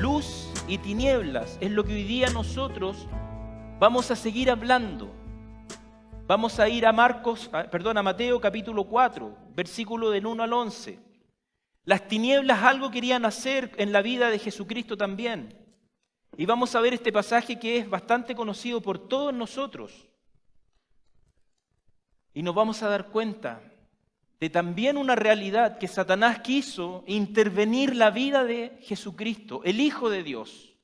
Luz y tinieblas es lo que hoy día nosotros vamos a seguir hablando. Vamos a ir a Mateo capítulo 4, versículo del 1 al 11. Las tinieblas algo querían hacer en la vida de Jesucristo también. Y vamos a ver este pasaje que es bastante conocido por todos nosotros. Y nos vamos a dar cuenta de también una realidad que Satanás quiso intervenir la vida de Jesucristo, el Hijo de Dios.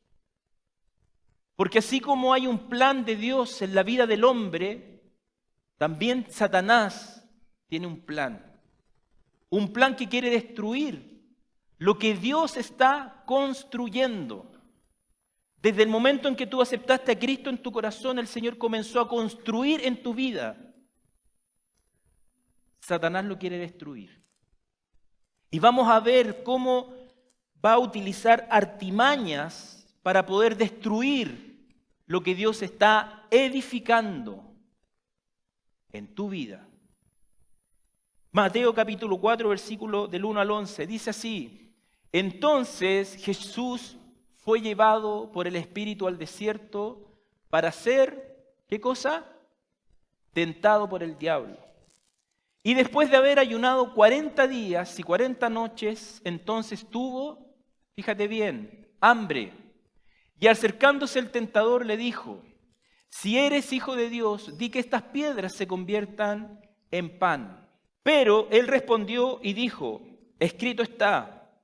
Porque así como hay un plan de Dios en la vida del hombre, también Satanás tiene un plan que quiere destruir lo que Dios está construyendo. Desde el momento en que tú aceptaste a Cristo en tu corazón, el Señor comenzó a construir en tu vida. Satanás lo quiere destruir. Y vamos a ver cómo va a utilizar artimañas para poder destruir lo que Dios está edificando en tu vida. Mateo capítulo 4, versículo del 1 al 11, dice así: Entonces Jesús fue llevado por el Espíritu al desierto para ser, ¿qué cosa? Tentado por el diablo. Y después de haber ayunado 40 días y 40 noches, entonces tuvo, fíjate bien, hambre. Y acercándose el tentador le dijo: Si eres hijo de Dios, di que estas piedras se conviertan en pan. Pero él respondió y dijo: Escrito está,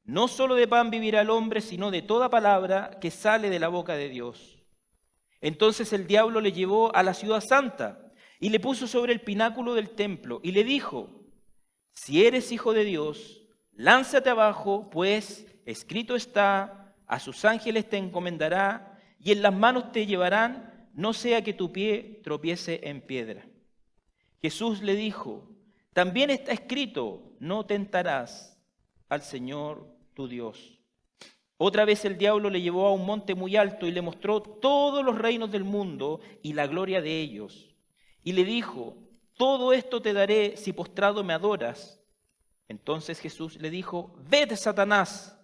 no solo de pan vivirá el hombre, sino de toda palabra que sale de la boca de Dios. Entonces el diablo le llevó a la ciudad santa y le puso sobre el pináculo del templo y le dijo: Si eres hijo de Dios, lánzate abajo, pues escrito está, a sus ángeles te encomendará y en las manos te llevarán, no sea que tu pie tropiece en piedra. Jesús le dijo: También está escrito, no tentarás al Señor tu Dios. Otra vez el diablo le llevó a un monte muy alto y le mostró todos los reinos del mundo y la gloria de ellos. Y le dijo: Todo esto te daré si postrado me adoras. Entonces Jesús le dijo: Vete, Satanás,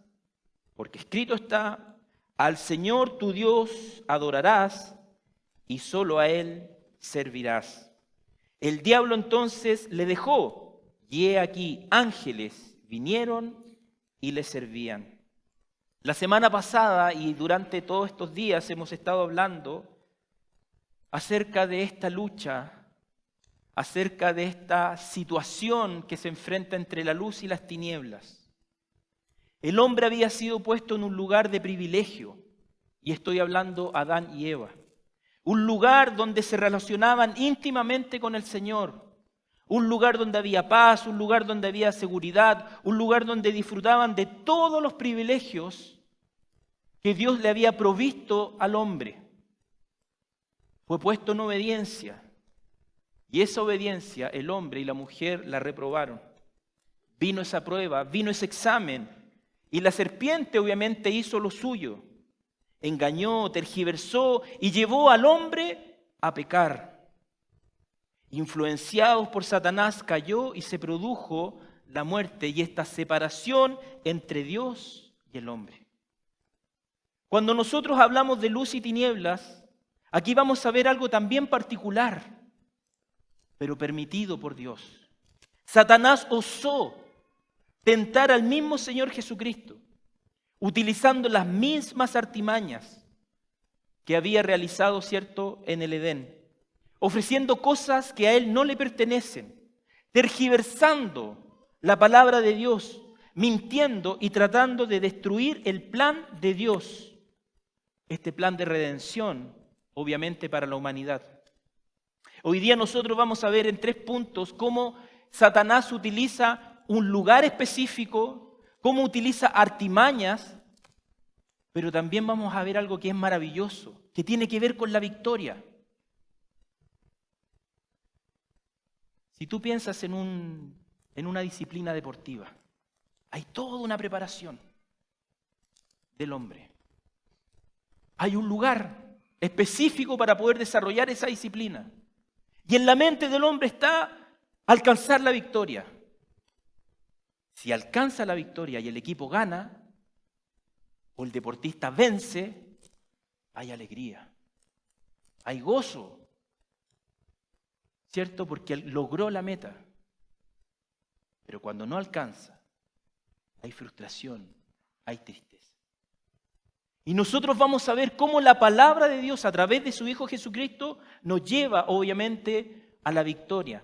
porque escrito está, al Señor tu Dios adorarás y solo a Él servirás. El diablo entonces le dejó, y he aquí ángeles vinieron y le servían. La semana pasada y durante todos estos días hemos estado hablando acerca de esta lucha, acerca de esta situación que se enfrenta entre la luz y las tinieblas. El hombre había sido puesto en un lugar de privilegio, y estoy hablando Adán y Eva. Un lugar donde se relacionaban íntimamente con el Señor. Un lugar donde había paz, un lugar donde había seguridad, un lugar donde disfrutaban de todos los privilegios que Dios le había provisto al hombre. Fue puesto en obediencia, y esa obediencia el hombre y la mujer la reprobaron. Vino esa prueba, vino ese examen, y la serpiente obviamente hizo lo suyo. Engañó, tergiversó y llevó al hombre a pecar. Influenciados por Satanás, cayó y se produjo la muerte y esta separación entre Dios y el hombre. Cuando nosotros hablamos de luz y tinieblas, aquí vamos a ver algo también particular, pero permitido por Dios. Satanás osó tentar al mismo Señor Jesucristo, utilizando las mismas artimañas que había realizado, ¿cierto?, en el Edén, ofreciendo cosas que a él no le pertenecen, tergiversando la palabra de Dios, mintiendo y tratando de destruir el plan de Dios, este plan de redención, obviamente para la humanidad. Hoy día nosotros vamos a ver en 3 puntos cómo Satanás utiliza un lugar específico, cómo utiliza artimañas, pero también vamos a ver algo que es maravilloso, que tiene que ver con la victoria. Si tú piensas en una disciplina deportiva, hay toda una preparación del hombre. Hay un lugar específico para poder desarrollar esa disciplina. Y en la mente del hombre está alcanzar la victoria. Si alcanza la victoria y el equipo gana, o el deportista vence, hay alegría, hay gozo, ¿cierto? Porque logró la meta. Pero cuando no alcanza, hay frustración, hay tristeza. Y nosotros vamos a ver cómo la palabra de Dios a través de su Hijo Jesucristo nos lleva obviamente a la victoria.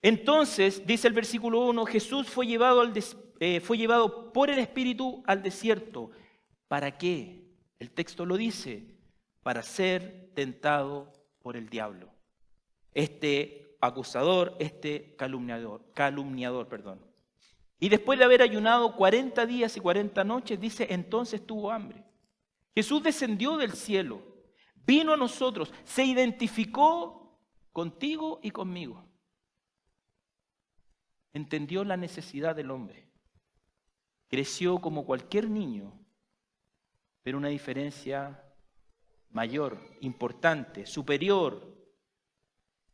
Entonces, dice el versículo 1, Jesús fue llevado por el Espíritu al desierto. ¿Para qué? El texto lo dice, para ser tentado por el diablo. Este acusador, este calumniador. Y después de haber ayunado 40 días y 40 noches, dice, entonces tuvo hambre. Jesús descendió del cielo, vino a nosotros, se identificó contigo y conmigo. Entendió la necesidad del hombre. Creció como cualquier niño, pero una diferencia mayor, importante, superior.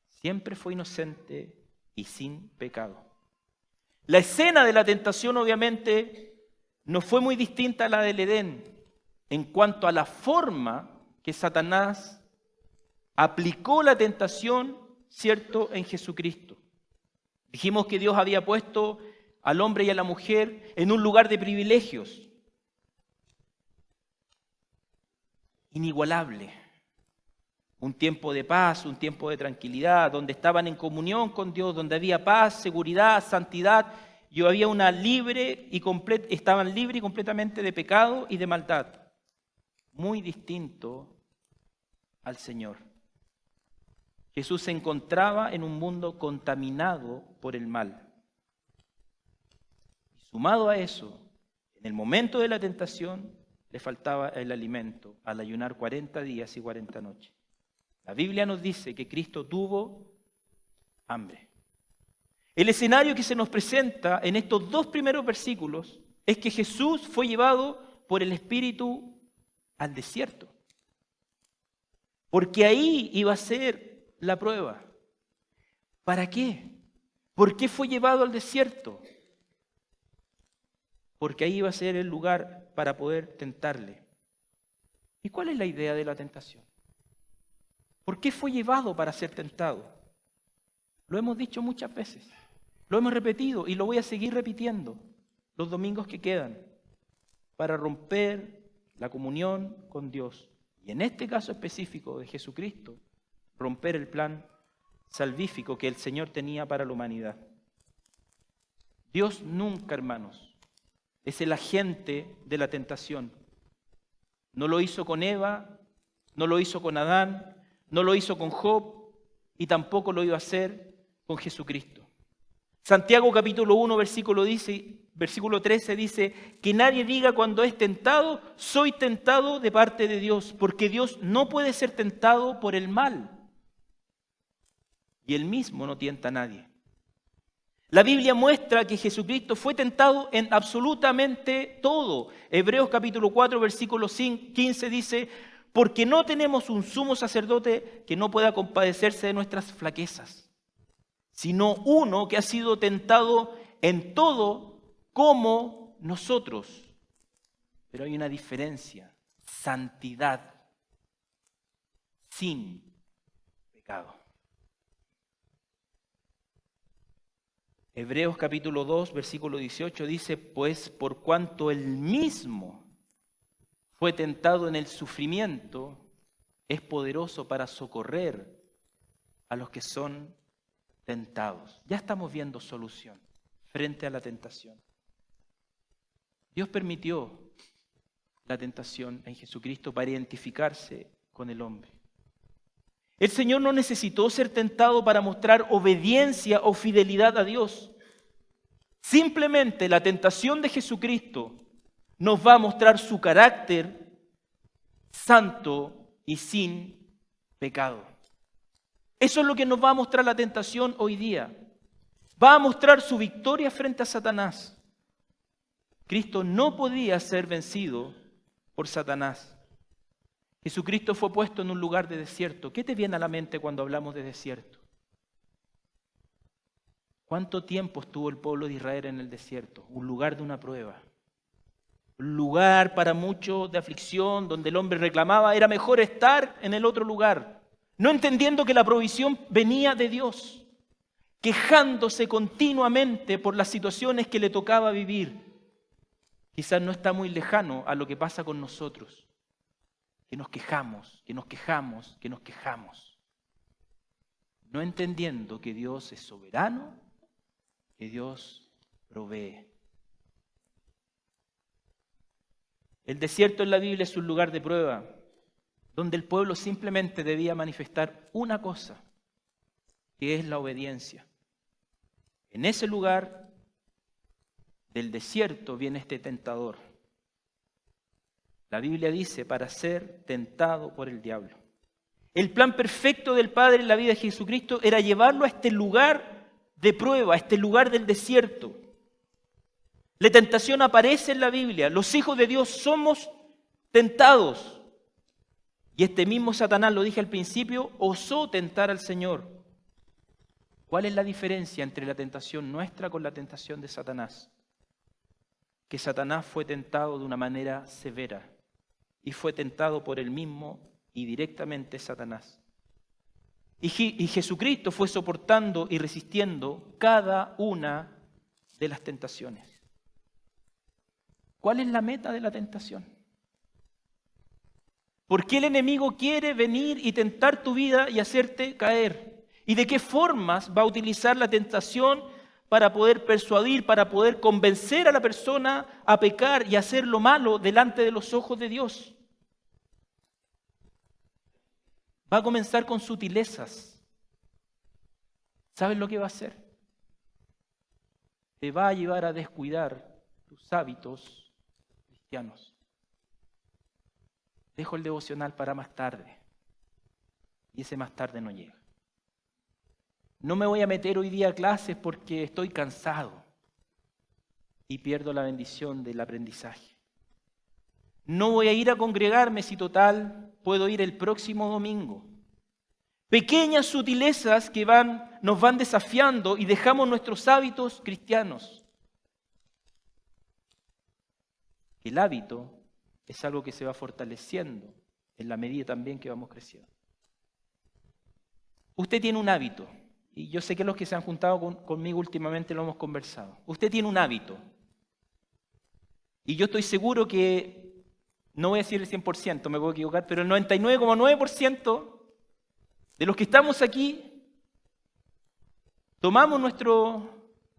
Siempre fue inocente y sin pecado. La escena de la tentación obviamente no fue muy distinta a la del Edén en cuanto a la forma que Satanás aplicó la tentación, ¿cierto?, en Jesucristo. Dijimos que Dios había puesto al hombre y a la mujer en un lugar de privilegios inigualable. Un tiempo de paz, un tiempo de tranquilidad, donde estaban en comunión con Dios, donde había paz, seguridad, santidad, y había estaban libres y completamente de pecado y de maldad. Muy distinto al Señor. Jesús se encontraba en un mundo contaminado por el mal. Y sumado a eso, en el momento de la tentación, le faltaba el alimento al ayunar 40 días y 40 noches. La Biblia nos dice que Cristo tuvo hambre. El escenario que se nos presenta en estos dos primeros versículos es que Jesús fue llevado por el Espíritu al desierto. Porque ahí iba a ser la prueba. ¿Para qué? ¿Por qué fue llevado al desierto? Porque ahí iba a ser el lugar para poder tentarle. ¿Y cuál es la idea de la tentación? ¿Por qué fue llevado para ser tentado? Lo hemos dicho muchas veces, lo hemos repetido y lo voy a seguir repitiendo los domingos que quedan, para romper la comunión con Dios. Y en este caso específico de Jesucristo, romper el plan salvífico que el Señor tenía para la humanidad. Dios nunca, hermanos, es el agente de la tentación. No lo hizo con Eva, no lo hizo con Adán, no lo hizo con Job y tampoco lo iba a hacer con Jesucristo. Santiago capítulo 1 versículo 13 dice que nadie diga cuando es tentado, soy tentado de parte de Dios, porque Dios no puede ser tentado por el mal. Y Él mismo no tienta a nadie. La Biblia muestra que Jesucristo fue tentado en absolutamente todo. Hebreos capítulo 4 versículo 15 dice, porque no tenemos un sumo sacerdote que no pueda compadecerse de nuestras flaquezas, sino uno que ha sido tentado en todo como nosotros. Pero hay una diferencia, santidad sin pecado. Hebreos capítulo 2, versículo 18 dice, pues por cuanto él mismo fue tentado en el sufrimiento, es poderoso para socorrer a los que son tentados. Ya estamos viendo solución frente a la tentación. Dios permitió la tentación en Jesucristo para identificarse con el hombre. El Señor no necesitó ser tentado para mostrar obediencia o fidelidad a Dios. Simplemente la tentación de Jesucristo nos va a mostrar su carácter santo y sin pecado. Eso es lo que nos va a mostrar la tentación hoy día. Va a mostrar su victoria frente a Satanás. Cristo no podía ser vencido por Satanás. Jesucristo fue puesto en un lugar de desierto. ¿Qué te viene a la mente cuando hablamos de desierto? ¿Cuánto tiempo estuvo el pueblo de Israel en el desierto? Un lugar de una prueba. lugar para muchos de aflicción, donde el hombre reclamaba, era mejor estar en el otro lugar, no entendiendo que la provisión venía de Dios, quejándose continuamente por las situaciones que le tocaba vivir. Quizás no está muy lejano a lo que pasa con nosotros, que nos quejamos, que nos quejamos, que nos quejamos, no entendiendo que Dios es soberano, que Dios provee. El desierto en la Biblia es un lugar de prueba, donde el pueblo simplemente debía manifestar una cosa, que es la obediencia. En ese lugar del desierto viene este tentador. La Biblia dice, para ser tentado por el diablo. El plan perfecto del Padre en la vida de Jesucristo era llevarlo a este lugar de prueba, a este lugar del desierto. La tentación aparece en la Biblia. Los hijos de Dios somos tentados. Y este mismo Satanás, lo dije al principio, osó tentar al Señor. ¿Cuál es la diferencia entre la tentación nuestra con la tentación de Satanás? Que Satanás fue tentado de una manera severa y fue tentado por él mismo y directamente Satanás. Y Jesucristo fue soportando y resistiendo cada una de las tentaciones. ¿Cuál es la meta de la tentación? ¿Por qué el enemigo quiere venir y tentar tu vida y hacerte caer? ¿Y de qué formas va a utilizar la tentación para poder persuadir, para poder convencer a la persona a pecar y hacer lo malo delante de los ojos de Dios? Va a comenzar con sutilezas. ¿Sabes lo que va a hacer? Te va a llevar a descuidar tus hábitos cristianos. Dejo el devocional para más tarde. Y ese más tarde no llega. No me voy a meter hoy día a clases porque estoy cansado y pierdo la bendición del aprendizaje. No voy a ir a congregarme si total puedo ir el próximo domingo. Pequeñas sutilezas que nos van desafiando y dejamos nuestros hábitos cristianos. El hábito es algo que se va fortaleciendo en la medida también que vamos creciendo. Usted tiene un hábito, y yo sé que los que se han juntado conmigo últimamente lo hemos conversado. Usted tiene un hábito, y yo estoy seguro que, no voy a decir el 100%, me puedo equivocar, pero el 99,9% de los que estamos aquí, tomamos nuestro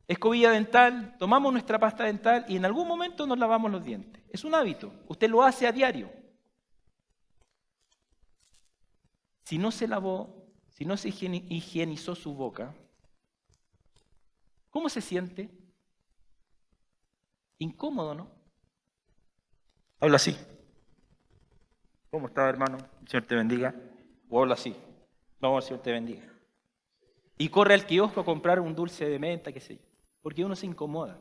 escobilla dental, tomamos nuestra pasta dental y en algún momento nos lavamos los dientes. Es un hábito, usted lo hace a diario. Si no se lavó, si no se higienizó su boca, ¿cómo se siente? Incómodo, ¿no? Habla así. ¿Cómo está, hermano? El Señor te bendiga. O habla así. Vamos, el Señor te bendiga. Y corre al kiosco a comprar un dulce de menta, qué sé yo. Porque uno se incomoda.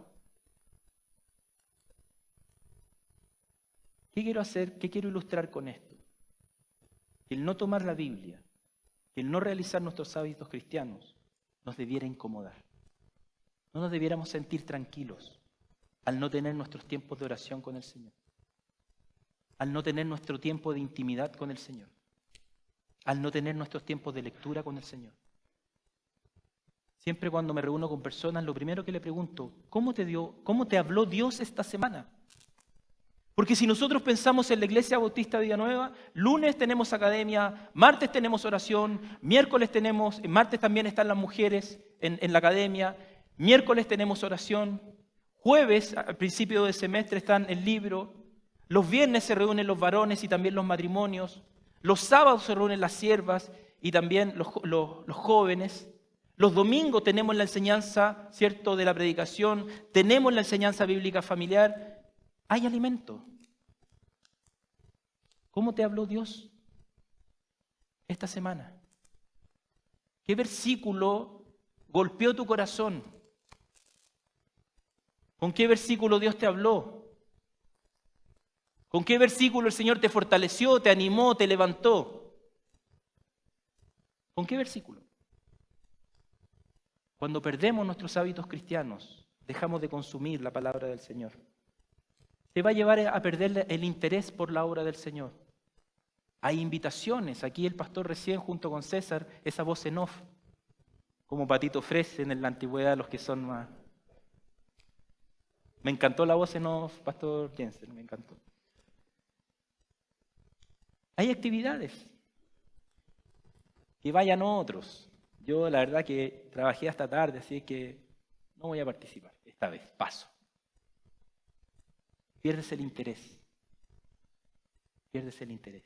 ¿Qué quiero hacer? ¿Qué quiero ilustrar con esto? El no tomar la Biblia, el no realizar nuestros hábitos cristianos, nos debiera incomodar. No nos debiéramos sentir tranquilos al no tener nuestros tiempos de oración con el Señor, al no tener nuestro tiempo de intimidad con el Señor, al no tener nuestros tiempos de lectura con el Señor. Siempre cuando me reúno con personas, lo primero que le pregunto, ¿cómo te habló Dios esta semana? Porque si nosotros pensamos en la Iglesia Bautista Villanueva, lunes tenemos academia, martes tenemos oración, martes también están las mujeres en la academia, miércoles tenemos oración, jueves, al principio del semestre, están el libro, los viernes se reúnen los varones y también los matrimonios, los sábados se reúnen las siervas y también los jóvenes. Los domingos tenemos la enseñanza, ¿cierto?, de la predicación, tenemos la enseñanza bíblica familiar. Hay alimento. ¿Cómo te habló Dios esta semana? ¿Qué versículo golpeó tu corazón? ¿Con qué versículo Dios te habló? ¿Con qué versículo el Señor te fortaleció, te animó, te levantó? ¿Con qué versículo? Cuando perdemos nuestros hábitos cristianos, dejamos de consumir la palabra del Señor. te va a llevar a perder el interés por la obra del Señor. Hay invitaciones. Aquí el pastor recién, junto con César, esa voz en off, como Patito Fresh en la antigüedad, los que son más... Me encantó la voz en off, pastor Jensen, me encantó. Hay actividades. Que vayan otros. Yo la verdad que trabajé hasta tarde, así que no voy a participar. Esta vez, paso. Pierdes el interés. Pierdes el interés.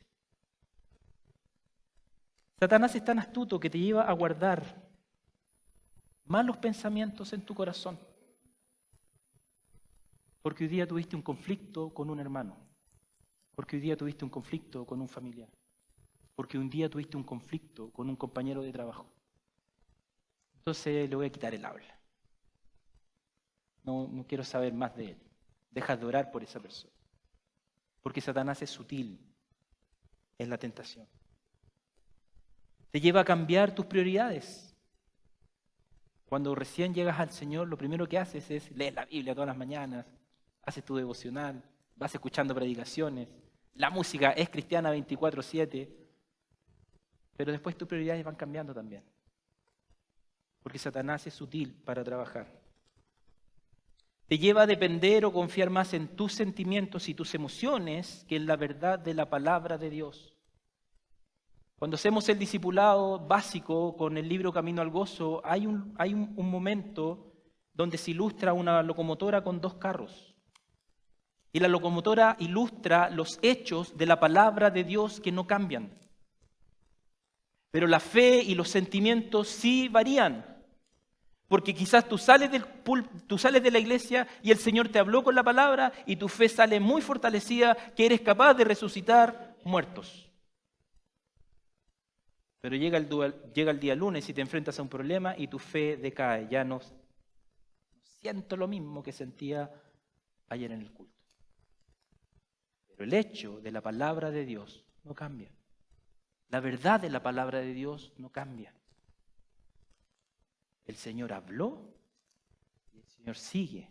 Satanás es tan astuto que te lleva a guardar malos pensamientos en tu corazón. Porque hoy día tuviste un conflicto con un hermano. Porque hoy día tuviste un conflicto con un familiar. Porque un día tuviste un conflicto con un compañero de trabajo. Entonces le voy a quitar el habla. No quiero saber más de él. Dejas de orar por esa persona. Porque Satanás es sutil en la tentación. Te lleva a cambiar tus prioridades. Cuando recién llegas al Señor, lo primero que haces es leer la Biblia todas las mañanas, haces tu devocional, vas escuchando predicaciones, la música es cristiana 24/7, pero después tus prioridades van cambiando también. Porque Satanás es sutil para trabajar. Te lleva a depender o confiar más en tus sentimientos y tus emociones que en la verdad de la palabra de Dios. Cuando hacemos el discipulado básico con el libro Camino al Gozo, hay un momento donde se ilustra una locomotora con 2 carros. Y la locomotora ilustra los hechos de la palabra de Dios que no cambian. Pero la fe y los sentimientos sí varían. Porque quizás tú sales de la iglesia y el Señor te habló con la palabra y tu fe sale muy fortalecida, que eres capaz de resucitar muertos. Pero llega el día lunes y te enfrentas a un problema y tu fe decae. Ya no siento lo mismo que sentía ayer en el culto. Pero el hecho de la palabra de Dios no cambia. La verdad de la palabra de Dios no cambia. El Señor habló y el Señor sigue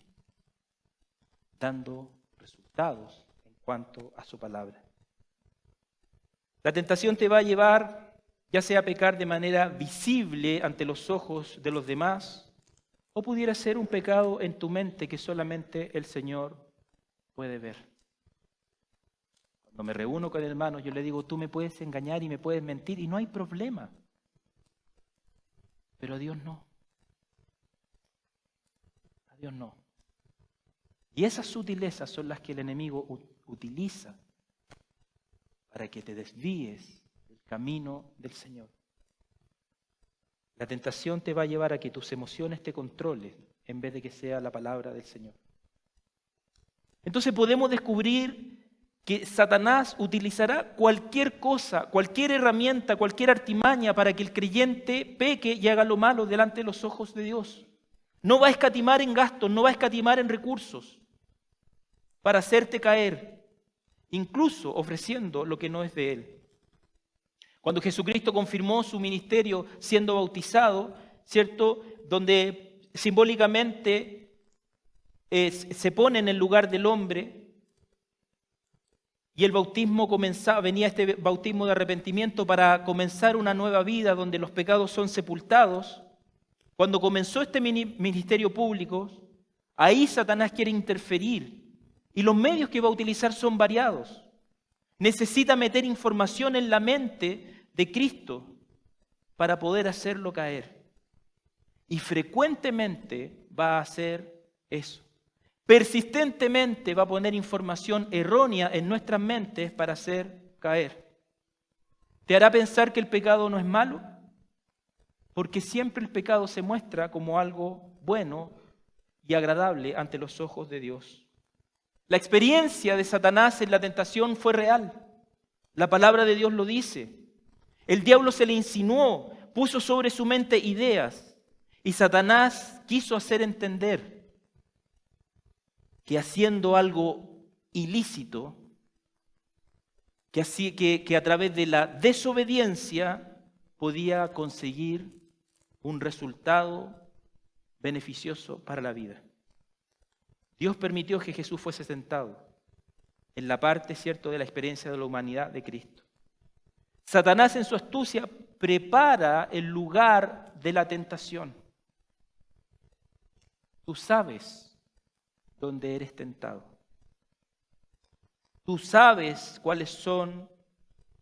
dando resultados en cuanto a su palabra. La tentación te va a llevar ya sea a pecar de manera visible ante los ojos de los demás, o pudiera ser un pecado en tu mente que solamente el Señor puede ver. Cuando me reúno con hermanos, yo le digo, tú me puedes engañar y me puedes mentir y no hay problema. Pero a Dios no. A Dios no. Y esas sutilezas son las que el enemigo utiliza para que te desvíes del camino del Señor. La tentación te va a llevar a que tus emociones te controlen en vez de que sea la palabra del Señor. Entonces podemos descubrir que Satanás utilizará cualquier cosa, cualquier herramienta, cualquier artimaña para que el creyente peque y haga lo malo delante de los ojos de Dios. No va a escatimar en gastos, no va a escatimar en recursos para hacerte caer, incluso ofreciendo lo que no es de Él. Cuando Jesucristo confirmó su ministerio siendo bautizado, ¿cierto? Donde simbólicamente se pone en el lugar del hombre y el bautismo venía este bautismo de arrepentimiento para comenzar una nueva vida donde los pecados son sepultados. Cuando comenzó este ministerio público, ahí Satanás quiere interferir y los medios que va a utilizar son variados. Necesita meter información en la mente de Cristo para poder hacerlo caer. Y frecuentemente va a hacer eso. Persistentemente va a poner información errónea en nuestras mentes para hacer caer. ¿Te hará pensar que el pecado no es malo? Porque siempre el pecado se muestra como algo bueno y agradable ante los ojos de Dios. La experiencia de Satanás en la tentación fue real. La palabra de Dios lo dice. El diablo se le insinuó, puso sobre su mente ideas y Satanás quiso hacer entender que haciendo algo ilícito, que a través de la desobediencia podía conseguir un resultado beneficioso para la vida. Dios permitió que Jesús fuese tentado. en la parte, ¿cierto?, de la experiencia de la humanidad de Cristo. Satanás en su astucia prepara el lugar de la tentación. Tú sabes dónde eres tentado. Tú sabes cuáles son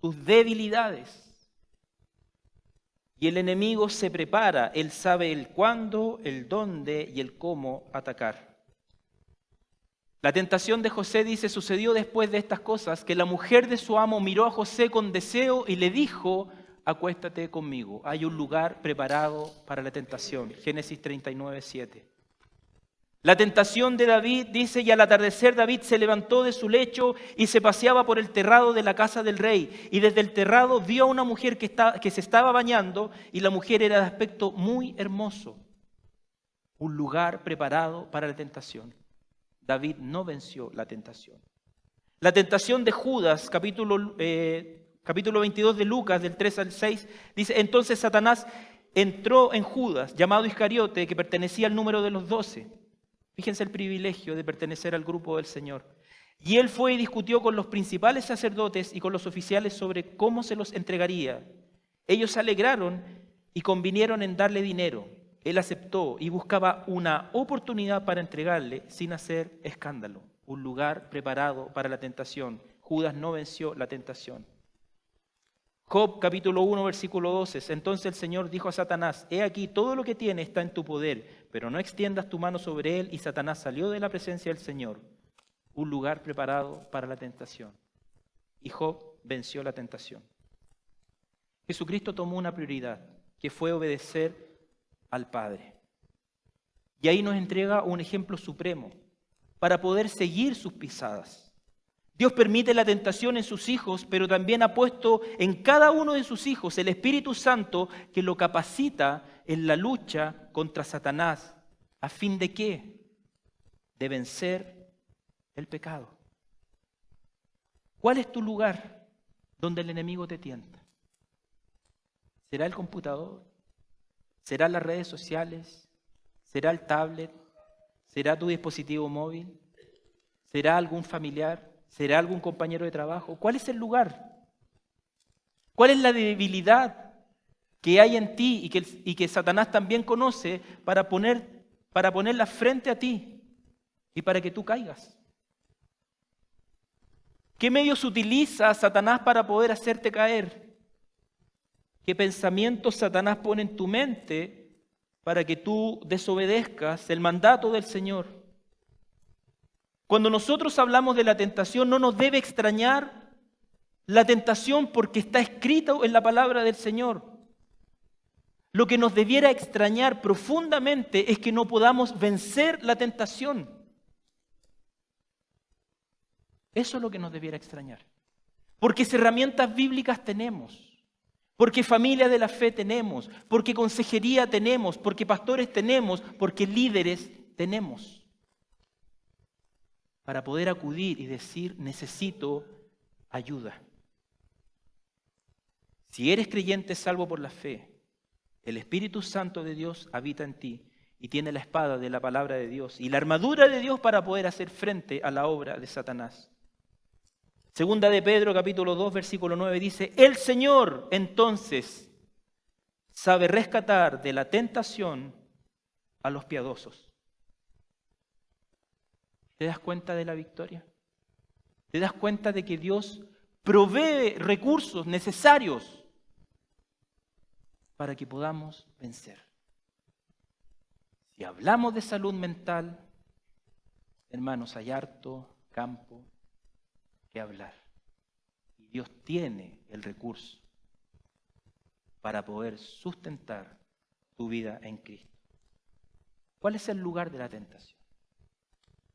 tus debilidades. Y el enemigo se prepara, él sabe el cuándo, el dónde y el cómo atacar. La tentación de José, dice, sucedió después de estas cosas, que la mujer de su amo miró a José con deseo y le dijo, acuéstate conmigo. Hay un lugar preparado para la tentación. Génesis 39:7. La tentación de David, dice, y al atardecer David se levantó de su lecho y se paseaba por el terrado de la casa del rey. Y desde el terrado vio a una mujer que se estaba bañando y la mujer era de aspecto muy hermoso. Un lugar preparado para la tentación. David no venció la tentación. La tentación de Judas, capítulo 22 de Lucas, del 3 al 6, dice, entonces Satanás entró en Judas, llamado Iscariote, que pertenecía al número de los 12. Fíjense el privilegio de pertenecer al grupo del Señor. Y él fue y discutió con los principales sacerdotes y con los oficiales sobre cómo se los entregaría. Ellos se alegraron y convinieron en darle dinero. Él aceptó y buscaba una oportunidad para entregarle sin hacer escándalo. Un lugar preparado para la tentación. Judas no venció la tentación. Job capítulo 1 versículo 12. Entonces el Señor dijo a Satanás, he aquí todo lo que tiene está en tu poder, pero no extiendas tu mano sobre él. Y Satanás salió de la presencia del Señor. Un lugar preparado para la tentación. Y Job venció la tentación. Jesucristo tomó una prioridad, que fue obedecer al Padre. Y ahí nos entrega un ejemplo supremo para poder seguir sus pisadas. Dios permite la tentación en sus hijos, pero también ha puesto en cada uno de sus hijos el Espíritu Santo que lo capacita en la lucha contra Satanás. ¿A fin de qué? De vencer el pecado. ¿Cuál es tu lugar donde el enemigo te tienta? ¿Será el computador? ¿Será las redes sociales? ¿Será el tablet? ¿Será tu dispositivo móvil? ¿Será algún familiar? ¿Será algún compañero de trabajo? ¿Cuál es el lugar? ¿Cuál es la debilidad que hay en ti y que Satanás también conoce para ponerla frente a ti y para que tú caigas? ¿Qué medios utiliza Satanás para poder hacerte caer? ¿Qué pensamientos Satanás pone en tu mente para que tú desobedezcas el mandato del Señor? Cuando nosotros hablamos de la tentación, no nos debe extrañar la tentación porque está escrito en la palabra del Señor. Lo que nos debiera extrañar profundamente es que no podamos vencer la tentación. Eso es lo que nos debiera extrañar. Porque herramientas bíblicas tenemos. Porque familia de la fe tenemos. Porque consejería tenemos. Porque pastores tenemos. Porque líderes tenemos. Para poder acudir y decir, necesito ayuda. Si eres creyente salvo por la fe, el Espíritu Santo de Dios habita en ti y tiene la espada de la palabra de Dios y la armadura de Dios para poder hacer frente a la obra de Satanás. Segunda de Pedro, capítulo 2, versículo 9, dice, el Señor entonces sabe rescatar de la tentación a los piadosos. ¿Te das cuenta de la victoria? ¿Te das cuenta de que Dios provee recursos necesarios para que podamos vencer? Si hablamos de salud mental, hermanos, hay harto campo que hablar. Y Dios tiene el recurso para poder sustentar tu vida en Cristo. ¿Cuál es el lugar de la tentación?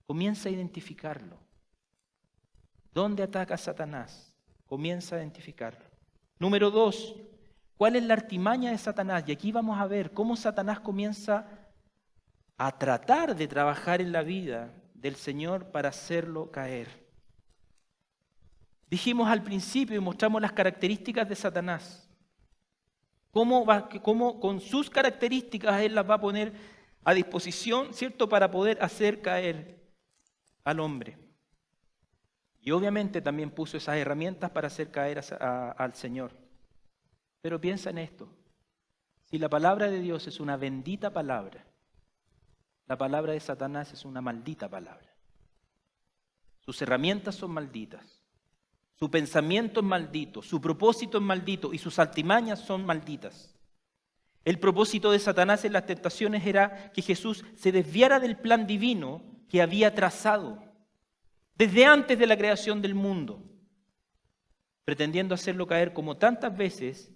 Comienza a identificarlo. ¿Dónde ataca Satanás? Comienza a identificarlo. Número 2, ¿cuál es la artimaña de Satanás? Y aquí vamos a ver cómo Satanás comienza a tratar de trabajar en la vida del Señor para hacerlo caer. Dijimos al principio y mostramos las características de Satanás. Cómo con sus características Él las va a poner a disposición, ¿cierto?, para poder hacer caer al hombre. Y obviamente también puso esas herramientas para hacer caer al Señor. Pero piensa en esto. Si la palabra de Dios es una bendita palabra, la palabra de Satanás es una maldita palabra. Sus herramientas son malditas. Su pensamiento es maldito. Su propósito es maldito. Y sus artimañas son malditas. El propósito de Satanás en las tentaciones era que Jesús se desviara del plan divino que había trazado desde antes de la creación del mundo, pretendiendo hacerlo caer como tantas veces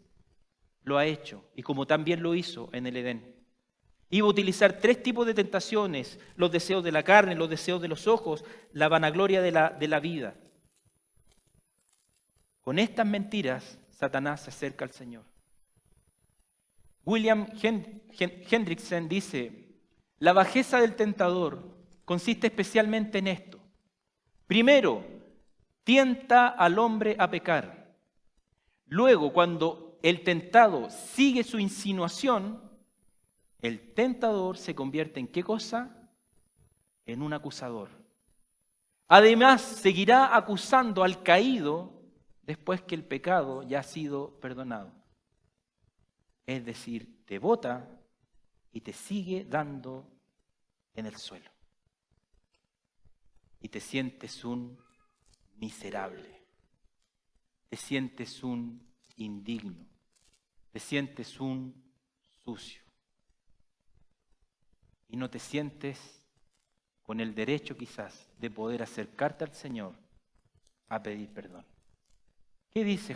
lo ha hecho y como también lo hizo en el Edén. Iba a utilizar 3 tipos de tentaciones: los deseos de la carne, los deseos de los ojos, la vanagloria de la vida. Con estas mentiras, Satanás se acerca al Señor. William Hendrickson dice: la bajeza del tentador consiste especialmente en esto. Primero, tienta al hombre a pecar. Luego, cuando el tentado sigue su insinuación, el tentador se convierte ¿en qué cosa? En un acusador. Además, seguirá acusando al caído después que el pecado ya ha sido perdonado. Es decir, te bota y te sigue dando en el suelo. Y te sientes un miserable. Te sientes un indigno. Te sientes un sucio. Y no te sientes con el derecho quizás de poder acercarte al Señor a pedir perdón. ¿Qué dice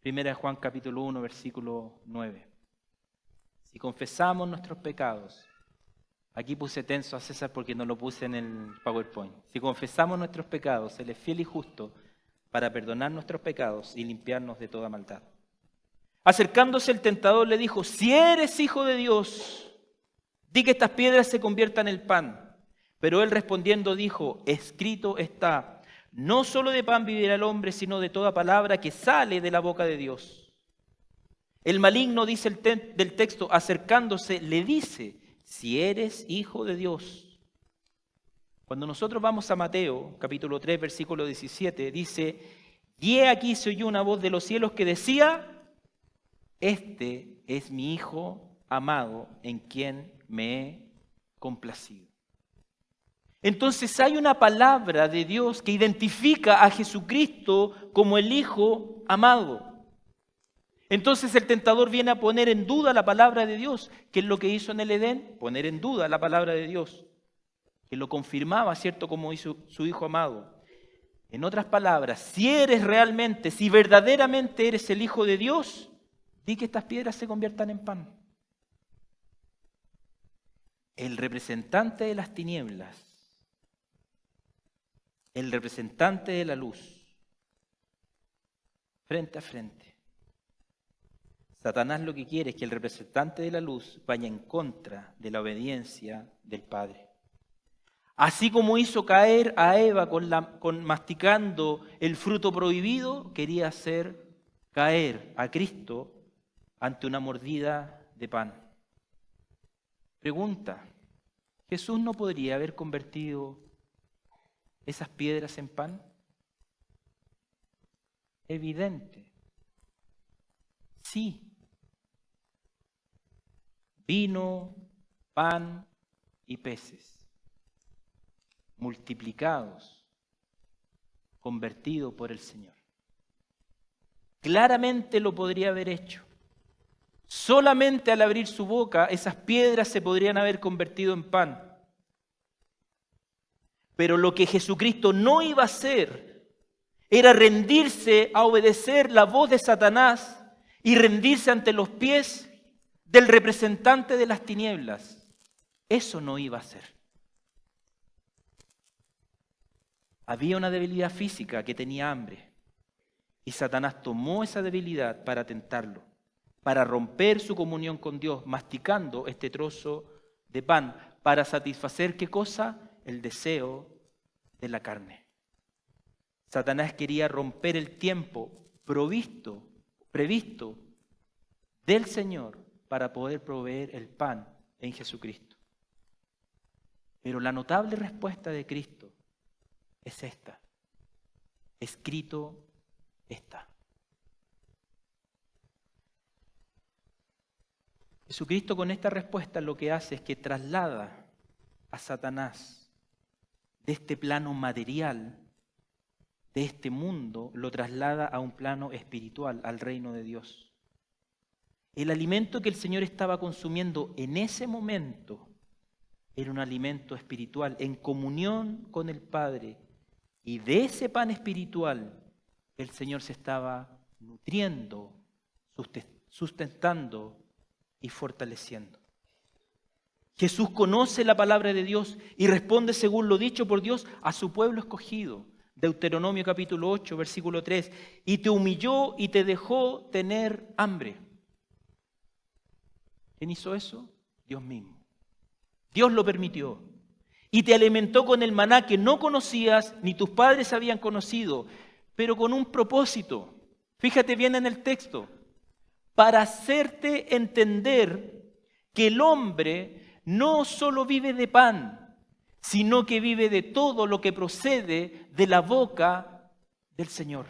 1 Juan capítulo 1, versículo 9? Si confesamos nuestros pecados, aquí puse tenso a César porque no lo puse en el PowerPoint. Si confesamos nuestros pecados, Él es fiel y justo para perdonar nuestros pecados y limpiarnos de toda maldad. Acercándose el tentador le dijo: si eres hijo de Dios, di que estas piedras se conviertan en pan. Pero él respondiendo dijo: escrito está, no solo de pan vivirá el hombre, sino de toda palabra que sale de la boca de Dios. El maligno, dice del texto, acercándose, le dice: si eres hijo de Dios. Cuando nosotros vamos a Mateo, capítulo 3, versículo 17, dice: y he aquí se oyó una voz de los cielos que decía: este es mi Hijo amado, en quien me he complacido. Entonces hay una palabra de Dios que identifica a Jesucristo como el Hijo amado. Entonces el tentador viene a poner en duda la palabra de Dios. ¿Qué es lo que hizo en el Edén? Poner en duda la palabra de Dios, que lo confirmaba, ¿cierto?, como hizo su Hijo amado. En otras palabras, si eres realmente, si verdaderamente eres el Hijo de Dios, di que estas piedras se conviertan en pan. El representante de las tinieblas, el representante de la luz, frente a frente. Satanás lo que quiere es que el representante de la luz vaya en contra de la obediencia del Padre. Así como hizo caer a Eva con masticando el fruto prohibido, quería hacer caer a Cristo ante una mordida de pan. Pregunta: ¿Jesús no podría haber convertido esas piedras en pan? Evidente. Sí. Vino, pan y peces, multiplicados, convertidos por el Señor. Claramente lo podría haber hecho. Solamente al abrir su boca, esas piedras se podrían haber convertido en pan. Pero lo que Jesucristo no iba a hacer era rendirse a obedecer la voz de Satanás y rendirse ante los pies del representante de las tinieblas. Eso no iba a hacer. Había una debilidad física que tenía hambre y Satanás tomó esa debilidad para tentarlo, para romper su comunión con Dios, masticando este trozo de pan, para satisfacer ¿qué cosa? El deseo de la carne. Satanás quería romper el tiempo previsto del Señor para poder proveer el pan en Jesucristo. Pero la notable respuesta de Cristo es esta: escrito está. Jesucristo con esta respuesta lo que hace es que traslada a Satanás de este plano material, de este mundo, lo traslada a un plano espiritual, al reino de Dios. El alimento que el Señor estaba consumiendo en ese momento era un alimento espiritual, en comunión con el Padre. Y de ese pan espiritual el Señor se estaba nutriendo, sustentando y fortaleciendo. Jesús conoce la palabra de Dios y responde según lo dicho por Dios a su pueblo escogido. Deuteronomio capítulo 8, versículo 3. Y te humilló y te dejó tener hambre. ¿Quién hizo eso? Dios mismo. Dios lo permitió. Y te alimentó con el maná que no conocías ni tus padres habían conocido, pero con un propósito. Fíjate bien en el texto. Para hacerte entender que el hombre no solo vive de pan, sino que vive de todo lo que procede de la boca del Señor.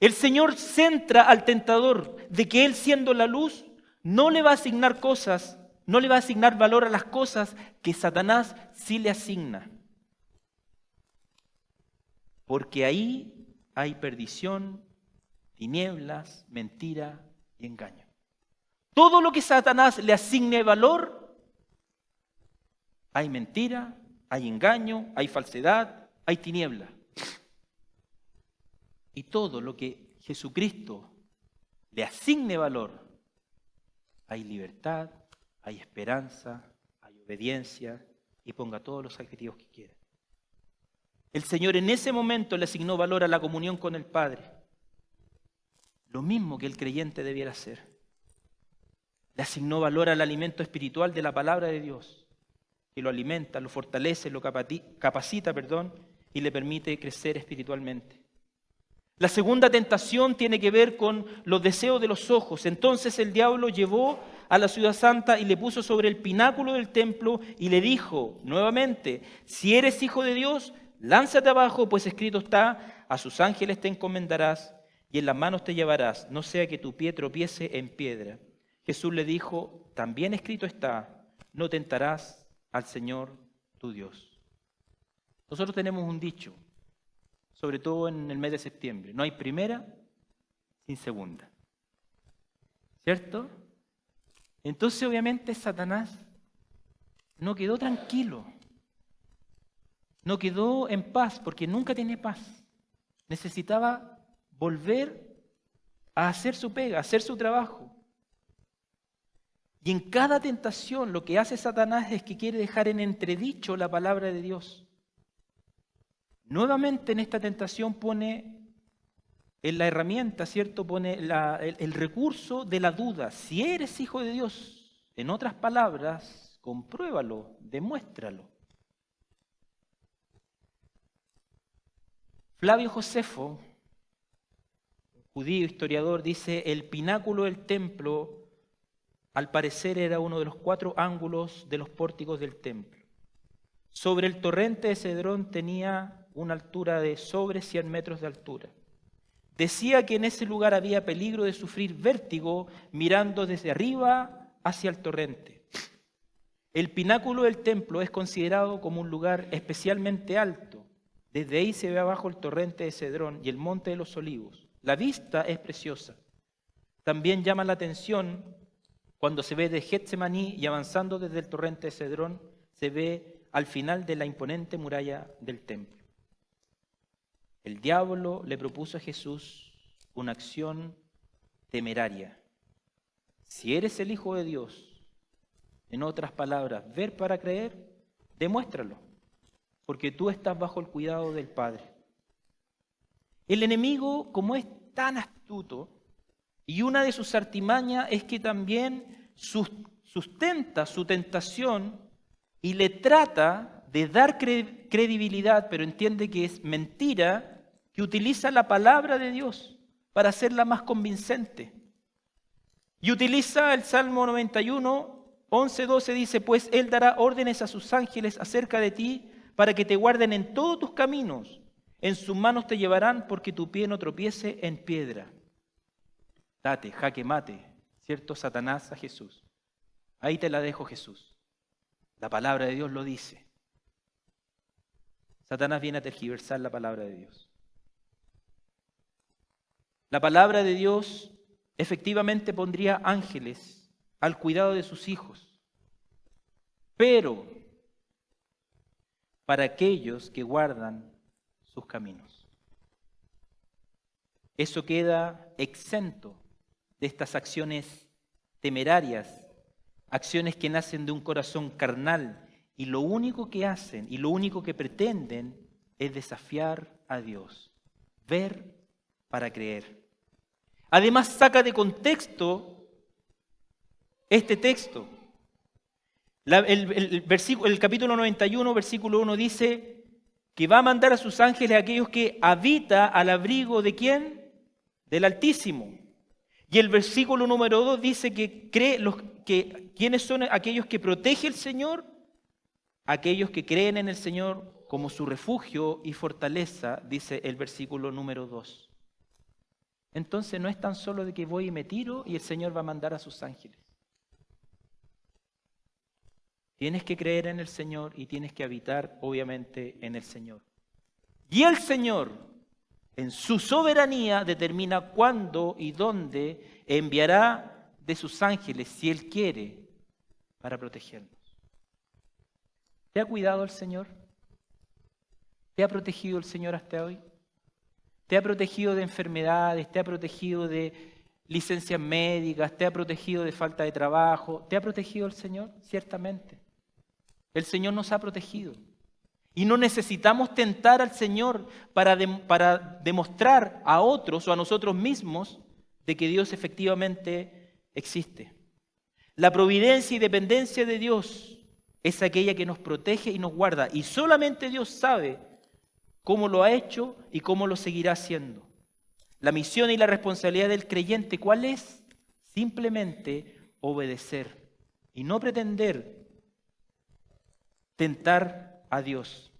El Señor centra al tentador de que él, siendo la luz, no le va a asignar cosas, no le va a asignar valor a las cosas que Satanás sí le asigna. Porque ahí hay perdición, tinieblas, mentira y engaño. Todo lo que Satanás le asigne valor, hay mentira, hay engaño, hay falsedad, hay tiniebla. Y todo lo que Jesucristo le asigne valor, hay libertad, hay esperanza, hay obediencia, y ponga todos los adjetivos que quiera. El Señor en ese momento le asignó valor a la comunión con el Padre. Lo mismo que el creyente debiera hacer. Le asignó valor al alimento espiritual de la palabra de Dios, que lo alimenta, lo fortalece, lo capacita, y le permite crecer espiritualmente. La segunda tentación tiene que ver con los deseos de los ojos. Entonces el diablo llevó a la ciudad santa y le puso sobre el pináculo del templo y le dijo nuevamente: si eres hijo de Dios, lánzate abajo, pues escrito está: a sus ángeles te encomendarás y en las manos te llevarás, no sea que tu pie tropiece en piedra. Jesús le dijo: también escrito está: no tentarás al Señor tu Dios. Nosotros tenemos un dicho, sobre todo en el mes de septiembre: no hay primera sin segunda. ¿Cierto? Entonces obviamente Satanás no quedó tranquilo, no quedó en paz, porque nunca tiene paz. Necesitaba volver a hacer su pega, a hacer su trabajo. Y en cada tentación lo que hace Satanás es que quiere dejar en entredicho la palabra de Dios. Nuevamente en esta tentación pone en la herramienta, ¿cierto? Pone el recurso de la duda. Si eres hijo de Dios, en otras palabras, compruébalo, demuéstralo. Flavio Josefo, judío historiador, dice: el pináculo del templo al parecer era uno de los 4 ángulos de los pórticos del templo. Sobre el torrente de Cedrón tenía una altura de sobre 100 metros de altura. Decía que en ese lugar había peligro de sufrir vértigo mirando desde arriba hacia el torrente. El pináculo del templo es considerado como un lugar especialmente alto. Desde ahí se ve abajo el torrente de Cedrón y el monte de los olivos. La vista es preciosa. También llama la atención cuando se ve de Getsemaní y avanzando desde el torrente de Cedrón, se ve al final de la imponente muralla del templo. El diablo le propuso a Jesús una acción temeraria. Si eres el Hijo de Dios, en otras palabras, ver para creer, demuéstralo, porque tú estás bajo el cuidado del Padre. El enemigo, como es tan astuto, y una de sus artimañas es que también sustenta su tentación y le trata de dar credibilidad, pero entiende que es mentira, que utiliza la palabra de Dios para hacerla más convincente. Y utiliza el Salmo 91, 11, 12, dice: pues Él dará órdenes a sus ángeles acerca de ti para que te guarden en todos tus caminos. En sus manos te llevarán porque tu pie no tropiece en piedra. Date, jaque mate, ¿cierto? Satanás a Jesús. Ahí te la dejo, Jesús. La palabra de Dios lo dice. Satanás viene a tergiversar la palabra de Dios. La palabra de Dios efectivamente pondría ángeles al cuidado de sus hijos, pero para aquellos que guardan sus caminos. Eso queda exento de estas acciones temerarias, acciones que nacen de un corazón carnal y lo único que hacen y lo único que pretenden es desafiar a Dios, ver para creer. Además saca de contexto este texto. El capítulo 91, versículo 1 dice que va a mandar a sus ángeles a aquellos que habita al abrigo ¿de quién? Del Altísimo. Y el versículo número 2 dice ¿quiénes son aquellos que protege el Señor? Aquellos que creen en el Señor como su refugio y fortaleza, dice el versículo número 2. Entonces no es tan solo de que voy y me tiro y el Señor va a mandar a sus ángeles. Tienes que creer en el Señor y tienes que habitar, obviamente, en el Señor. Y el Señor, en su soberanía, determina cuándo y dónde enviará de sus ángeles, si Él quiere, para protegernos. ¿Te ha cuidado el Señor? ¿Te ha protegido el Señor hasta hoy? ¿Te ha protegido de enfermedades? ¿Te ha protegido de licencias médicas? ¿Te ha protegido de falta de trabajo? ¿Te ha protegido el Señor? Ciertamente. El Señor nos ha protegido. Y no necesitamos tentar al Señor para demostrar a otros o a nosotros mismos de que Dios efectivamente existe. La providencia y dependencia de Dios es aquella que nos protege y nos guarda. Y solamente Dios sabe cómo lo ha hecho y cómo lo seguirá haciendo. La misión y la responsabilidad del creyente, ¿cuál es? Simplemente obedecer y no pretender tentar a Dios.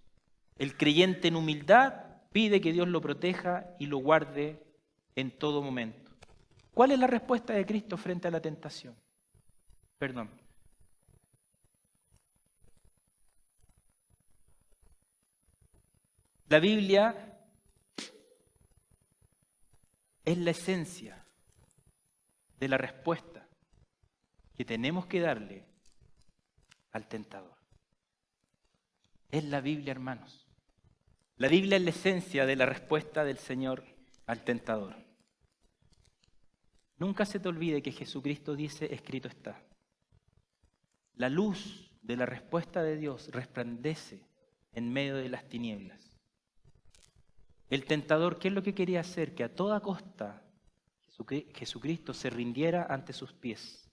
El creyente en humildad pide que Dios lo proteja y lo guarde en todo momento. ¿Cuál es la respuesta de Cristo frente a la tentación? La Biblia es la esencia de la respuesta que tenemos que darle al tentador. Es la Biblia, hermanos. La Biblia es la esencia de la respuesta del Señor al tentador. Nunca se te olvide que Jesucristo dice, escrito está. La luz de la respuesta de Dios resplandece en medio de las tinieblas. El tentador, ¿qué es lo que quería hacer? Que a toda costa Jesucristo se rindiera ante sus pies,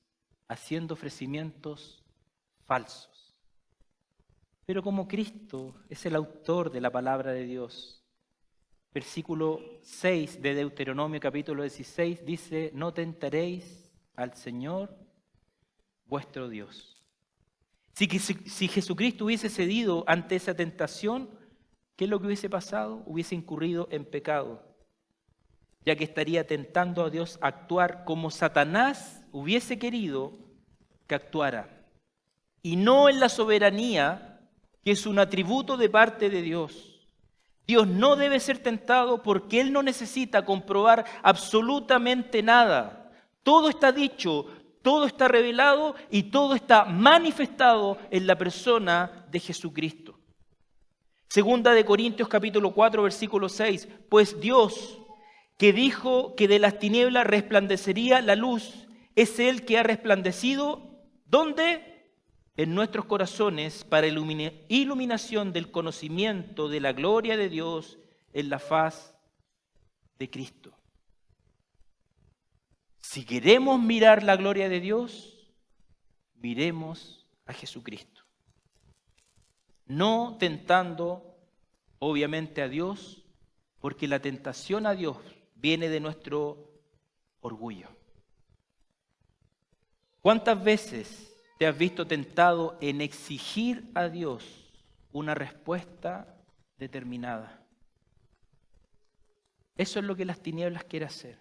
haciendo ofrecimientos falsos. Pero como Cristo es el autor de la palabra de Dios, versículo 6 de Deuteronomio capítulo 16 dice, no tentaréis al Señor vuestro Dios. Si Jesucristo hubiese cedido ante esa tentación, ¿qué es lo que hubiese pasado? Hubiese incurrido en pecado, ya que estaría tentando a Dios a actuar como Satanás hubiese querido que actuara, y no en la soberanía que es un atributo de parte de Dios. Dios no debe ser tentado porque Él no necesita comprobar absolutamente nada. Todo está dicho, todo está revelado y todo está manifestado en la persona de Jesucristo. Segunda de Corintios capítulo 4 versículo 6, pues Dios que dijo que de las tinieblas resplandecería la luz, es Él que ha resplandecido, ¿dónde? En nuestros corazones para iluminación del conocimiento de la gloria de Dios en la faz de Cristo. Si queremos mirar la gloria de Dios, miremos a Jesucristo. No tentando, obviamente, a Dios, porque la tentación a Dios viene de nuestro orgullo. ¿Cuántas veces te has visto tentado en exigir a Dios una respuesta determinada? Eso es lo que las tinieblas quiere hacer.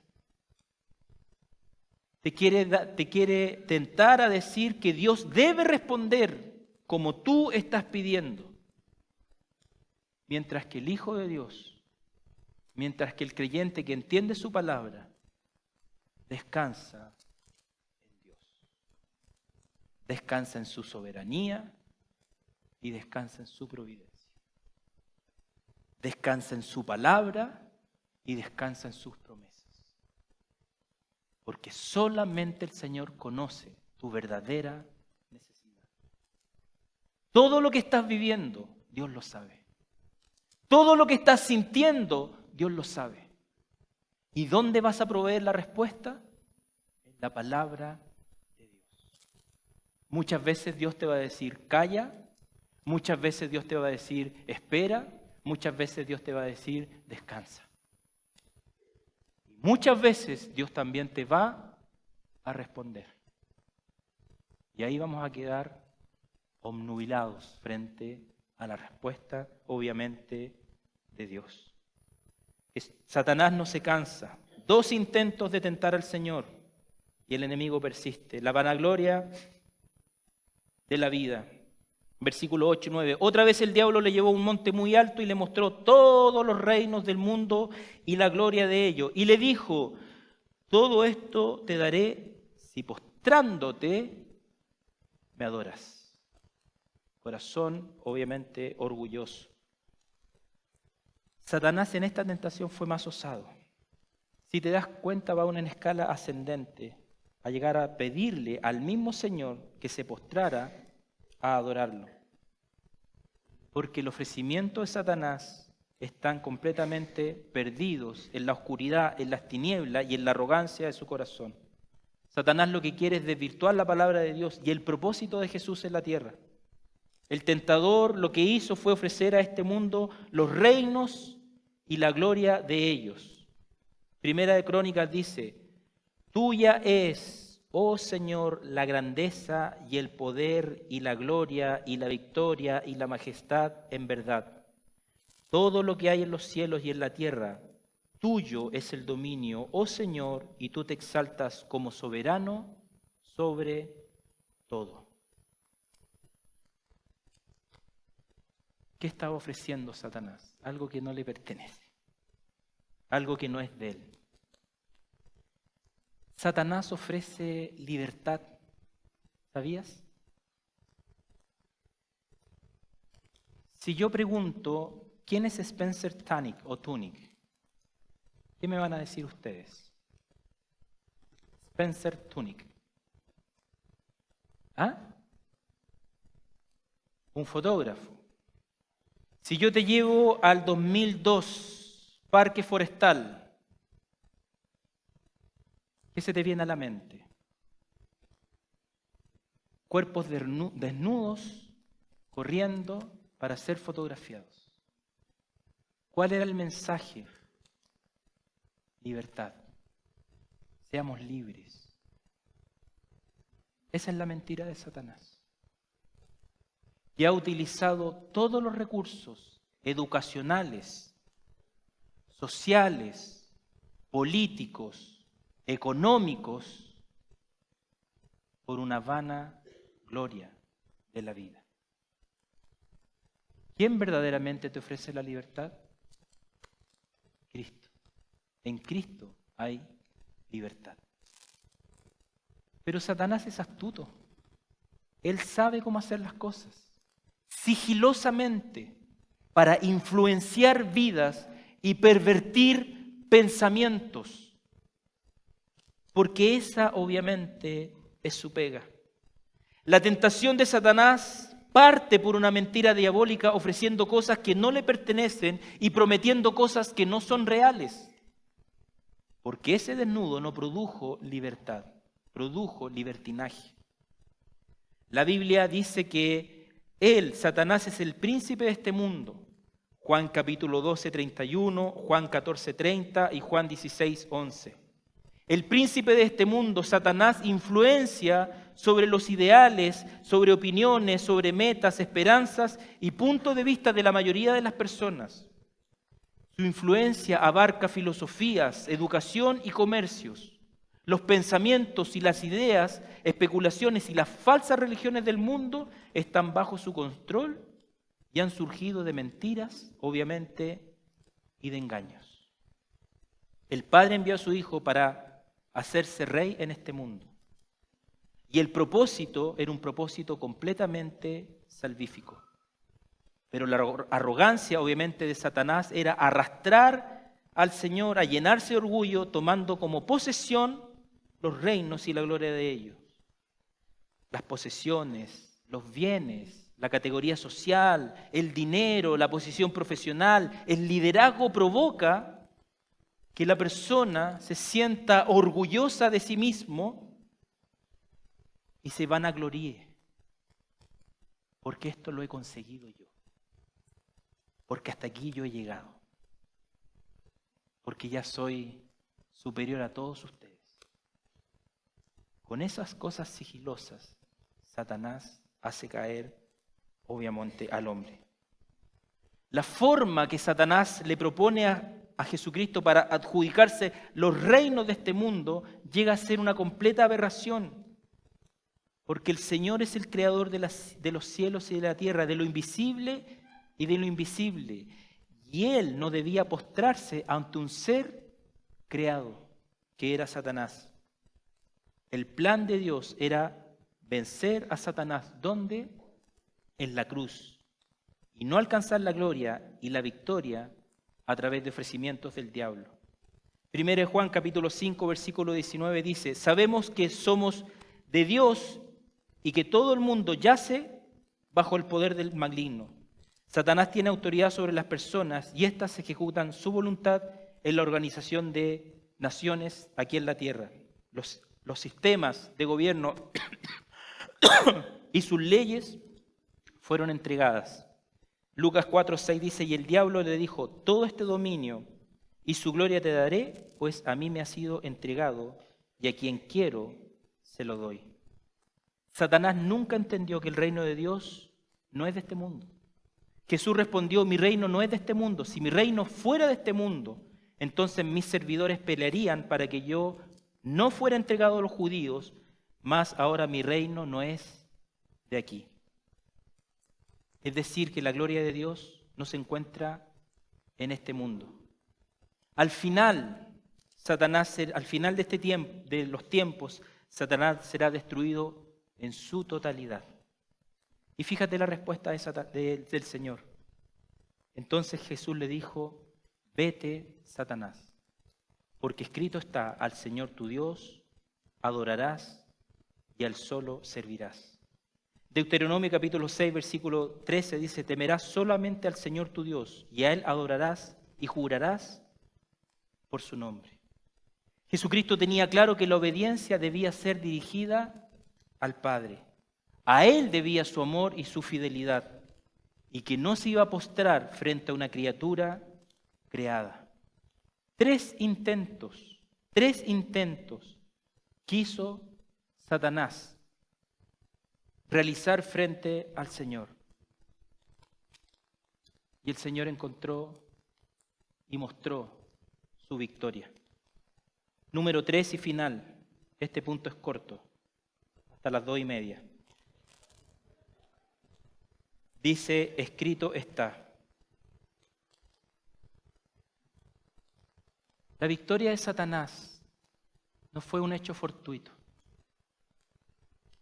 Te quiere tentar a decir que Dios debe responder como tú estás pidiendo. Mientras que el Hijo de Dios, mientras que el creyente que entiende su palabra, descansa en Dios. Descansa en su soberanía y descansa en su providencia. Descansa en su palabra y descansa en sus promesas. Porque solamente el Señor conoce tu verdadera necesidad. Todo lo que estás viviendo, Dios lo sabe. Todo lo que estás sintiendo, Dios lo sabe. ¿Y dónde vas a proveer la respuesta? En la palabra de Dios. Muchas veces Dios te va a decir, calla. Muchas veces Dios te va a decir, espera. Muchas veces Dios te va a decir, descansa. Y muchas veces Dios también te va a responder. Y ahí vamos a quedar obnubilados frente a la respuesta, obviamente, de Dios. Satanás no se cansa. 2 intentos de tentar al Señor y el enemigo persiste. La vanagloria de la vida. Versículo 8 y 9. Otra vez el diablo le llevó a un monte muy alto y le mostró todos los reinos del mundo y la gloria de ellos. Y le dijo, todo esto te daré si postrándote me adoras. Corazón, obviamente, orgulloso. Satanás en esta tentación fue más osado. Si te das cuenta, va en escala ascendente a llegar a pedirle al mismo Señor que se postrara a adorarlo. Porque el ofrecimiento de Satanás están completamente perdidos en la oscuridad, en las tinieblas y en la arrogancia de su corazón. Satanás lo que quiere es desvirtuar la palabra de Dios y el propósito de Jesús en la tierra. El tentador lo que hizo fue ofrecer a este mundo los reinos y la gloria de ellos. Primera de Crónicas dice, tuya es, oh Señor, la grandeza y el poder y la gloria y la victoria y la majestad en verdad. Todo lo que hay en los cielos y en la tierra, tuyo es el dominio, oh Señor, y tú te exaltas como soberano sobre todo. ¿Qué estaba ofreciendo Satanás? Algo que no le pertenece, algo que no es de él. Satanás ofrece libertad, ¿sabías? Si yo pregunto, ¿quién es Spencer Tunick? ¿Qué me van a decir ustedes? Spencer Tunick. ¿Ah? Un fotógrafo. Si yo te llevo al 2002, Parque Forestal, ¿qué se te viene a la mente? Cuerpos desnudos, corriendo para ser fotografiados. ¿Cuál era el mensaje? Libertad. Seamos libres. Esa es la mentira de Satanás. Y ha utilizado todos los recursos educacionales, sociales, políticos, económicos, por una vana gloria de la vida. ¿Quién verdaderamente te ofrece la libertad? Cristo. En Cristo hay libertad. Pero Satanás es astuto. Él sabe cómo hacer las cosas. Sigilosamente, para influenciar vidas y pervertir pensamientos. Porque esa obviamente es su pega. La tentación de Satanás parte por una mentira diabólica ofreciendo cosas que no le pertenecen y prometiendo cosas que no son reales. Porque ese desnudo no produjo libertad, produjo libertinaje. La Biblia dice que él, Satanás, es el príncipe de este mundo. Juan capítulo 12, 31, Juan 14, 30 y Juan 16, 11. El príncipe de este mundo, Satanás, influencia sobre los ideales, sobre opiniones, sobre metas, esperanzas y puntos de vista de la mayoría de las personas. Su influencia abarca filosofías, educación y comercios. Los pensamientos y las ideas, especulaciones y las falsas religiones del mundo están bajo su control y han surgido de mentiras, obviamente, y de engaños. El Padre envió a su Hijo para hacerse rey en este mundo. Y el propósito era un propósito completamente salvífico. Pero la arrogancia, obviamente, de Satanás era arrastrar al Señor a llenarse de orgullo, tomando como posesión los reinos y la gloria de ellos. Las posesiones, los bienes, la categoría social, el dinero, la posición profesional, el liderazgo provoca que la persona se sienta orgullosa de sí mismo y se vanagloríe. Porque esto lo he conseguido yo. Porque hasta aquí yo he llegado. Porque ya soy superior a todos ustedes. Con esas cosas sigilosas, Satanás hace caer, obviamente, al hombre. La forma que Satanás le propone a Jesucristo para adjudicarse los reinos de este mundo llega a ser una completa aberración. Porque el Señor es el creador de los cielos y de la tierra, de lo invisible y de lo invisible. Y Él no debía postrarse ante un ser creado, que era Satanás. El plan de Dios era vencer a Satanás. ¿Dónde? En la cruz. Y no alcanzar la gloria y la victoria a través de ofrecimientos del diablo. 1 Juan capítulo 5, versículo 19 dice: sabemos que somos de Dios y que todo el mundo yace bajo el poder del maligno. Satanás tiene autoridad sobre las personas y éstas ejecutan su voluntad en la organización de naciones aquí en la tierra. Los sistemas de gobierno y sus leyes fueron entregadas. Lucas 4:6 dice: y el diablo le dijo: todo este dominio y su gloria te daré, pues a mí me ha sido entregado y a quien quiero se lo doy. Satanás nunca entendió que el reino de Dios no es de este mundo. Jesús respondió: mi reino no es de este mundo. Si mi reino fuera de este mundo, entonces mis servidores pelearían para que yo no fuera entregado a los judíos, mas ahora mi reino no es de aquí. Es decir, que la gloria de Dios no se encuentra en este mundo. Al final, al final de este tiempo, de los tiempos, Satanás será destruido en su totalidad. Y fíjate la respuesta del Señor. Entonces Jesús le dijo: vete, Satanás, porque escrito está: al Señor tu Dios adorarás y al solo servirás. Deuteronomio capítulo 6, versículo 13 dice: temerás solamente al Señor tu Dios y a Él adorarás y jurarás por su nombre. Jesucristo tenía claro que la obediencia debía ser dirigida al Padre. A Él debía su amor y su fidelidad, y que no se iba a postrar frente a una criatura creada. Tres intentos quiso Satanás realizar frente al Señor. Y el Señor encontró y mostró su victoria. Número 3 y final. Este punto es corto, hasta las 2:30. Dice: escrito está. La victoria de Satanás no fue un hecho fortuito.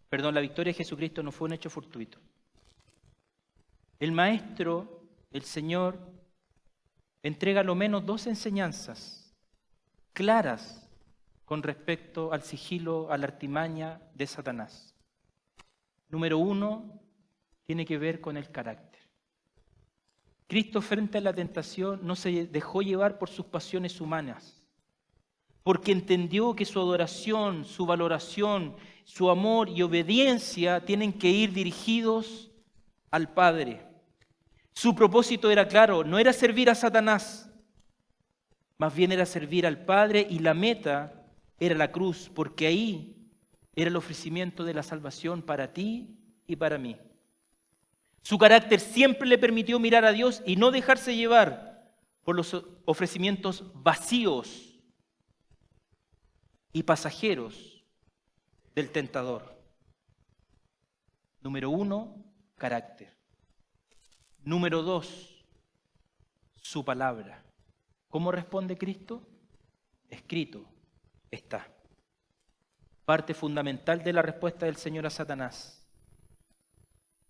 La victoria de Jesucristo no fue un hecho fortuito. El Maestro, el Señor, entrega lo menos 2 enseñanzas claras con respecto al sigilo, a la artimaña de Satanás. Número 1, tiene que ver con el carácter. Cristo, frente a la tentación, no se dejó llevar por sus pasiones humanas, porque entendió que su adoración, su valoración, su amor y obediencia tienen que ir dirigidos al Padre. Su propósito era claro: no era servir a Satanás, más bien era servir al Padre, y la meta era la cruz, porque ahí era el ofrecimiento de la salvación para ti y para mí. Su carácter siempre le permitió mirar a Dios y no dejarse llevar por los ofrecimientos vacíos y pasajeros del tentador. Número 1, carácter. Número 2, su palabra. ¿Cómo responde Cristo? Escrito está. Parte fundamental de la respuesta del Señor a Satanás.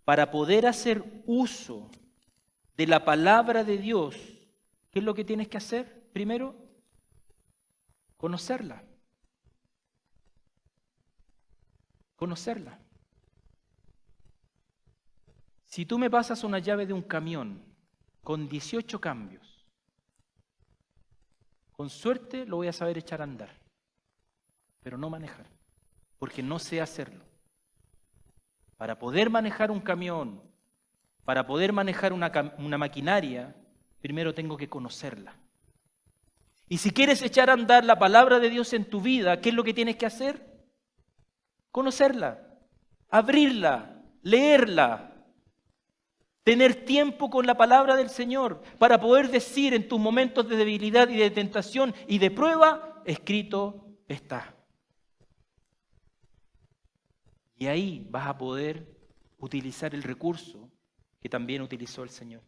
Para poder hacer uso de la palabra de Dios, ¿qué es lo que tienes que hacer? Primero, conocerla. Conocerla. Si tú me pasas una llave de un camión con 18 cambios, con suerte lo voy a saber echar a andar, pero no manejar, porque no sé hacerlo. Para poder manejar un camión, para poder manejar una maquinaria, primero tengo que conocerla. Y si quieres echar a andar la palabra de Dios en tu vida, ¿qué es lo que tienes que hacer? Conocerla, abrirla, leerla, tener tiempo con la palabra del Señor para poder decir en tus momentos de debilidad y de tentación y de prueba, escrito está. Y ahí vas a poder utilizar el recurso que también utilizó el Señor.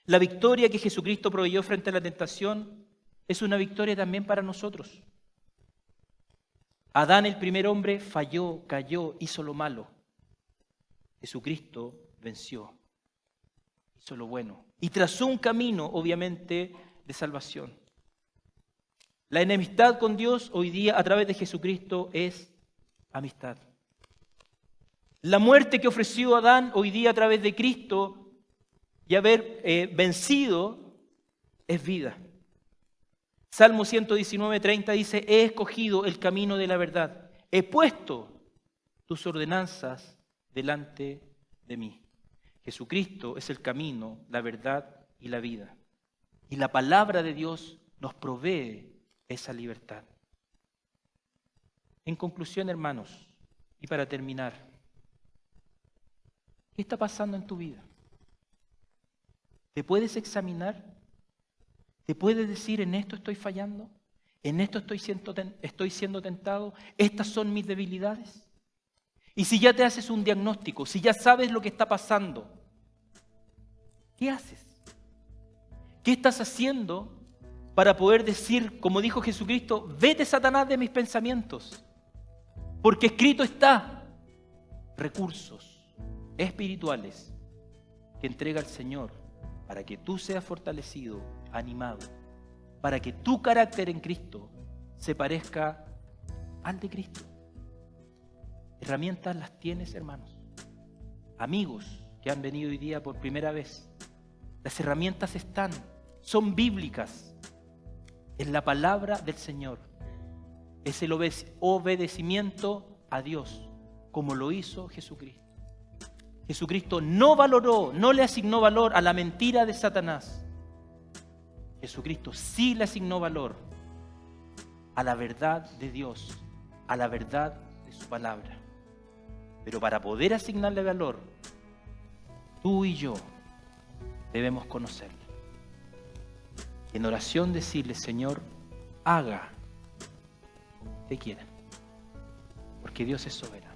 La victoria que Jesucristo proveyó frente a la tentación es una victoria también para nosotros. Adán, el primer hombre, falló, cayó, hizo lo malo. Jesucristo venció, hizo lo bueno y trazó un camino, obviamente, de salvación. La enemistad con Dios hoy día a través de Jesucristo es amistad. La muerte que ofreció Adán hoy día a través de Cristo y haber vencido es vida. Salmo 119:30 dice, he escogido el camino de la verdad, he puesto tus ordenanzas delante de mí. Jesucristo es el camino, la verdad y la vida. Y la palabra de Dios nos provee esa libertad. En conclusión, hermanos, y para terminar, ¿qué está pasando en tu vida? ¿Te puedes examinar? ¿Te puedes decir, en esto estoy fallando? ¿En esto estoy siendo tentado? ¿Estas son mis debilidades? Y si ya te haces un diagnóstico, si ya sabes lo que está pasando, ¿qué haces? ¿Qué estás haciendo para poder decir, como dijo Jesucristo, vete Satanás de mis pensamientos? Porque escrito está, recursos espirituales que entrega el Señor para que tú seas fortalecido, animado, para que tu carácter en Cristo se parezca al de Cristo. Herramientas las tienes, hermanos. Amigos que han venido hoy día por primera vez, las herramientas están, son bíblicas, en la palabra del Señor. Es el obedecimiento a Dios, como lo hizo Jesucristo. Jesucristo no valoró, no le asignó valor a la mentira de Satanás. Jesucristo sí le asignó valor a la verdad de Dios, a la verdad de su palabra. Pero para poder asignarle valor, tú y yo debemos conocerla. En oración decirle, Señor, haga como usted quiera, porque Dios es soberano.